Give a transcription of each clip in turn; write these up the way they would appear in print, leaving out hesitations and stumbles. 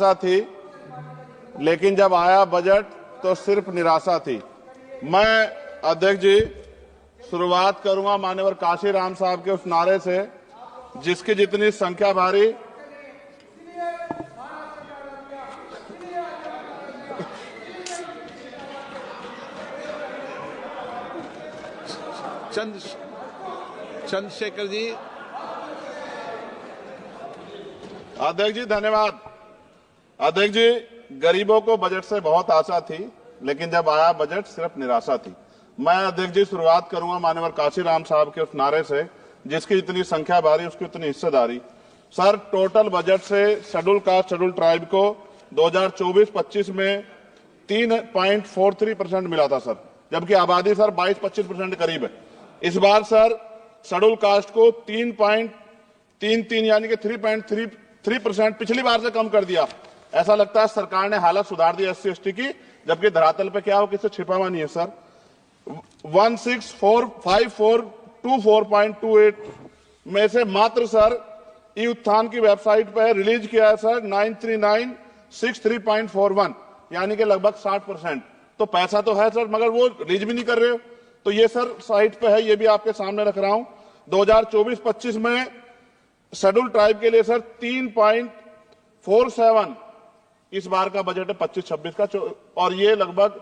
आशा थी, लेकिन जब आया बजट तो सिर्फ निराशा थी। मैं अध्यक्ष जी शुरुआत करूंगा माननीय काशीराम साहब के उस नारे से, जिसकी जितनी संख्या भारी चंद्रशेखर जी। अध्यक्ष जी धन्यवाद। अध्यक्ष जी, गरीबों को बजट से बहुत आशा थी, लेकिन जब आया बजट सिर्फ निराशा थी। मैं अध्यक्ष जी शुरुआत करूंगा माननीय काशीराम साहब के उस नारे से, जिसकी जितनी संख्या भारी उसकी उतनी हिस्सेदारी। सर, टोटल बजट से शेड्यूल कास्ट शेड्यूल ट्राइब को 2024-25 में 3.43% मिला था सर, जबकि आबादी सर 22-25% करीब है। इस बार सर शेड्यूल कास्ट को 3.33 यानी कि 3.33% पिछली बार से कम कर दिया। ऐसा लगता है सरकार ने हालत सुधार दी SC ST की, जबकि धरातल पे क्या हो किसी छिपा हुआ नहीं है सर। 1645424.28 में से मात्र सर ई उत्थान की वेबसाइट पर रिलीज किया है सर 93963.41 यानी कि लगभग 60%। तो पैसा तो है सर, मगर वो रिलीज भी नहीं कर रहे हो। तो ये सर साइट पे है, ये भी आपके सामने रख रहा हूं। 2024-25 में शेड्यूल ट्राइब के लिए सर 3.47 इस बार का बजट है 25-26 का, और ये लगभग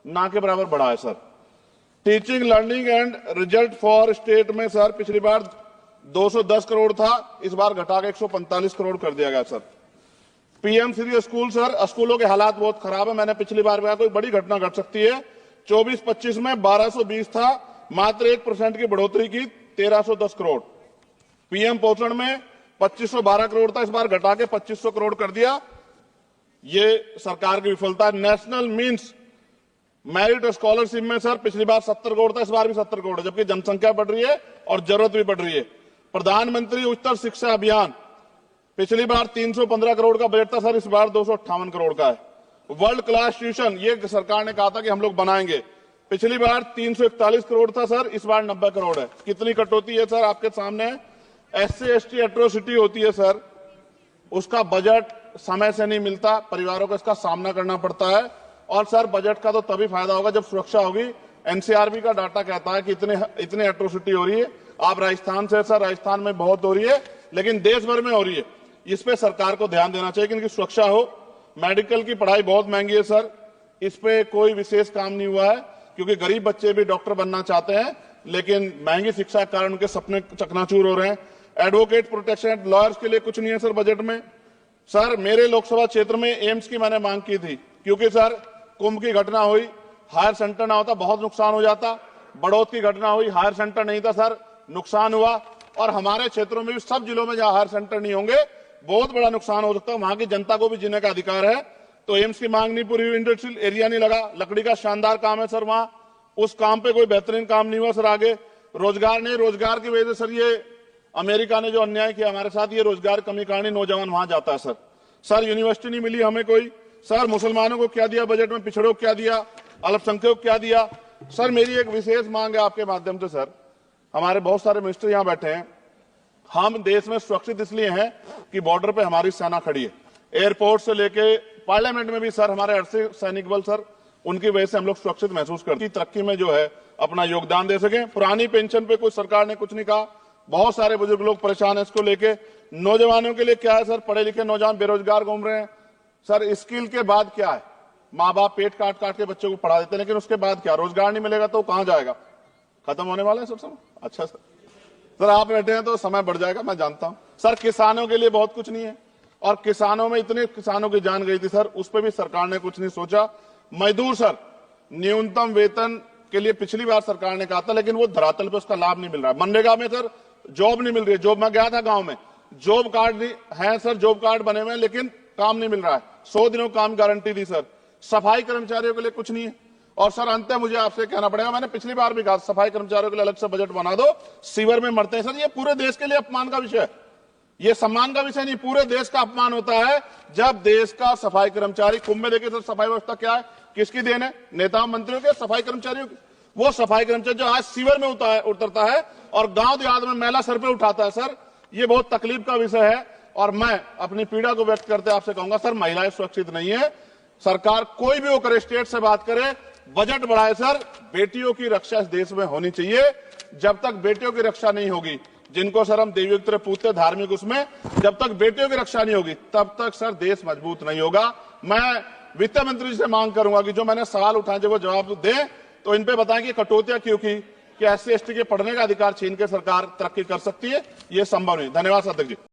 ना के बराबर बढ़ा है sir. Teaching learning and result for state में सर पिछली बार 210 करोड़ था, इस बार घटा के 145 करोड़ कर दिया गया sir. PM Shri school sir, स्कूलों के हालात बहुत खराब है। मैंने पिछली बार कहा कोई बड़ी घटना घट सकती है। 24-25 में 1220 था, मात्र 1% की बढ़ोतरी की 1310 करोड़। PM पोषण में 2512 करोड़ था, इस बार घटा के 2500 करोड़ कर दिया। ये सरकार की विफलता। नेशनल मीन्स मेरिट स्कॉलरशिप में सर पिछली बार 70 करोड़ था, इस बार भी 70 करोड़ है, जबकि जनसंख्या बढ़ रही है और जरूरत भी बढ़ रही है। प्रधानमंत्री उच्चतर शिक्षा अभियान पिछली बार 315 करोड़ का बजट था सर, इस बार 258 करोड़ का है। वर्ल्ड क्लास ट्यूशन ये सरकार ने कहा था कि हम लोग बनाएंगे, पिछली बार 341 करोड़ था सर, इस बार 90 करोड़ है। कितनी कटौती है सर आपके सामने। SC ST एट्रोसिटी होती है सर, उसका बजट समय से नहीं मिलता, परिवारों को इसका सामना करना पड़ता है। और सर बजट का तो तभी फायदा होगा जब सुरक्षा होगी। NCRB का डाटा कहता है कि इतने एट्रोसिटी हो रही है। आप राजस्थान से सर, राजस्थान में बहुत हो रही है, लेकिन देश भर में हो रही है। इस पे सरकार को ध्यान देना चाहिए कि इनकी सुरक्षा हो। मेडिकल की पढ़ाई बहुत महंगी है सर, इस पे कोई विशेष काम नहीं हुआ है, क्योंकि गरीब बच्चे भी डॉक्टर बनना चाहते हैं, लेकिन महंगी शिक्षा के कारण उनके सपने चकनाचूर हो रहे हैं। एडवोकेट प्रोटेक्शन लॉयर्स के लिए कुछ नहीं है सर बजट में। सर मेरे लोकसभा क्षेत्र में एम्स की मैंने मांग की थी, क्योंकि सर कुंभ की घटना हुई, हायर सेंटर ना होता बहुत नुकसान हो जाता। बड़ौद की घटना हुई, हायर सेंटर नहीं था सर, नुकसान हुआ। और हमारे क्षेत्रों में भी सब जिलों में जहां हायर सेंटर नहीं होंगे बहुत बड़ा नुकसान हो सकता है। वहां की जनता को भी जीने का अधिकार है। तो एम्स की मांग नहीं पूरी हुई, इंडस्ट्रियल एरिया नहीं लगा। लकड़ी का शानदार काम है सर वहां, उस काम पे कोई बेहतरीन काम नहीं हुआ सर। आगे रोजगार नहीं, रोजगार की वजह से सर ये अमेरिका ने जो अन्याय किया हमारे साथ, ये रोजगार कमी कारण नौजवान वहां जाता है सर। सर यूनिवर्सिटी नहीं मिली हमें कोई। सर मुसलमानों को क्या दिया बजट में, पिछड़ों को क्या दिया, अल्पसंख्यकों को क्या दिया। सर मेरी एक विशेष मांग है आपके माध्यम से सर, हमारे बहुत सारे मिनिस्टर यहां बैठे हैं। हम देश में सुरक्षित इसलिए हैं कि बॉर्डर पे हमारी सेना खड़ी है। एयरपोर्ट से लेके पार्लियामेंट में भी सर हमारे अर्धसैनिक सैनिक बल सर, उनकी वजह से हम लोग सुरक्षित महसूस करते हैं। तरक्की में जो है अपना योगदान दे सके। पुरानी पेंशन पे कोई सरकार ने कुछ नहीं कहा, बहुत सारे बुजुर्ग लोग परेशान है इसको लेके। नौजवानों के लिए क्या है सर, पढ़े लिखे नौजवान बेरोजगार घूम रहे हैं सर। स्किल के बाद क्या है, माँ बाप पेट काट काट के बच्चों को पढ़ा देते हैं, लेकिन उसके बाद क्या, रोजगार नहीं मिलेगा तो कहां जाएगा, खत्म होने वाला है सर समय। अच्छा सर आप बैठे हैं तो समय बढ़ जाएगा, मैं जानता हूं सर। किसानों के लिए बहुत कुछ नहीं है, और किसानों में इतने किसानों की जान गई थी सर, उस पर भी सरकार ने कुछ नहीं सोचा। मजदूर सर, न्यूनतम वेतन के लिए पिछली बार सरकार ने कहा था, लेकिन वो धरातल पे उसका लाभ नहीं मिल रहा है। मनरेगा में सर जॉब नहीं मिल रही है। जॉब, मैं गया था गांव में, जॉब कार्ड है सर, जॉब कार्ड बने हुए हैं, लेकिन काम नहीं मिल रहा है। 100 दिनों काम गारंटी दी सर। सफाई कर्मचारियों के लिए कुछ नहीं है। और सर अंत मुझे आपसे कहना पड़ेगा, मैंने पिछली बार भी कहा सफाई कर्मचारियों के लिए अलग से बजट बना दो, सीवर में मरते हैं सर। ये पूरे देश के लिए अपमान का विषय है, ये सम्मान का विषय नहीं, पूरे देश का अपमान होता है जब देश का सफाई कर्मचारी। कुंभ में देखिए सर सफाई व्यवस्था क्या है, किसकी देन है, नेताओं मंत्रियों के, सफाई कर्मचारियों की। वो सफाई कर्मचारी जो आज सीवर में उतरता है और गांव देहात में मैला सर पे उठाता है सर, ये बहुत तकलीफ का विषय है। और मैं अपनी पीड़ा को व्यक्त करते आपसे कहूंगा सर, महिलाएं सुरक्षित नहीं है। सरकार कोई भी वो करे, स्टेट से बात करे, बजट बढ़ाए सर, बेटियों की रक्षा इस देश में होनी चाहिए। जब तक बेटियों की रक्षा नहीं होगी, जिनको सर हम देवयुक्त पूछते धार्मिक, उसमें जब तक बेटियों की रक्षा नहीं होगी तब तक सर देश मजबूत नहीं होगा। मैं वित्त मंत्री जी से मांग करूंगा कि जो मैंने सवाल उठाए जब वो जवाब दें तो इन पे बताएं कि कटौतियां क्यों की, कि SC ST के पढ़ने का अधिकार छीन के सरकार तरक्की कर सकती है, ये संभव नहीं। धन्यवाद अध्यक्ष जी।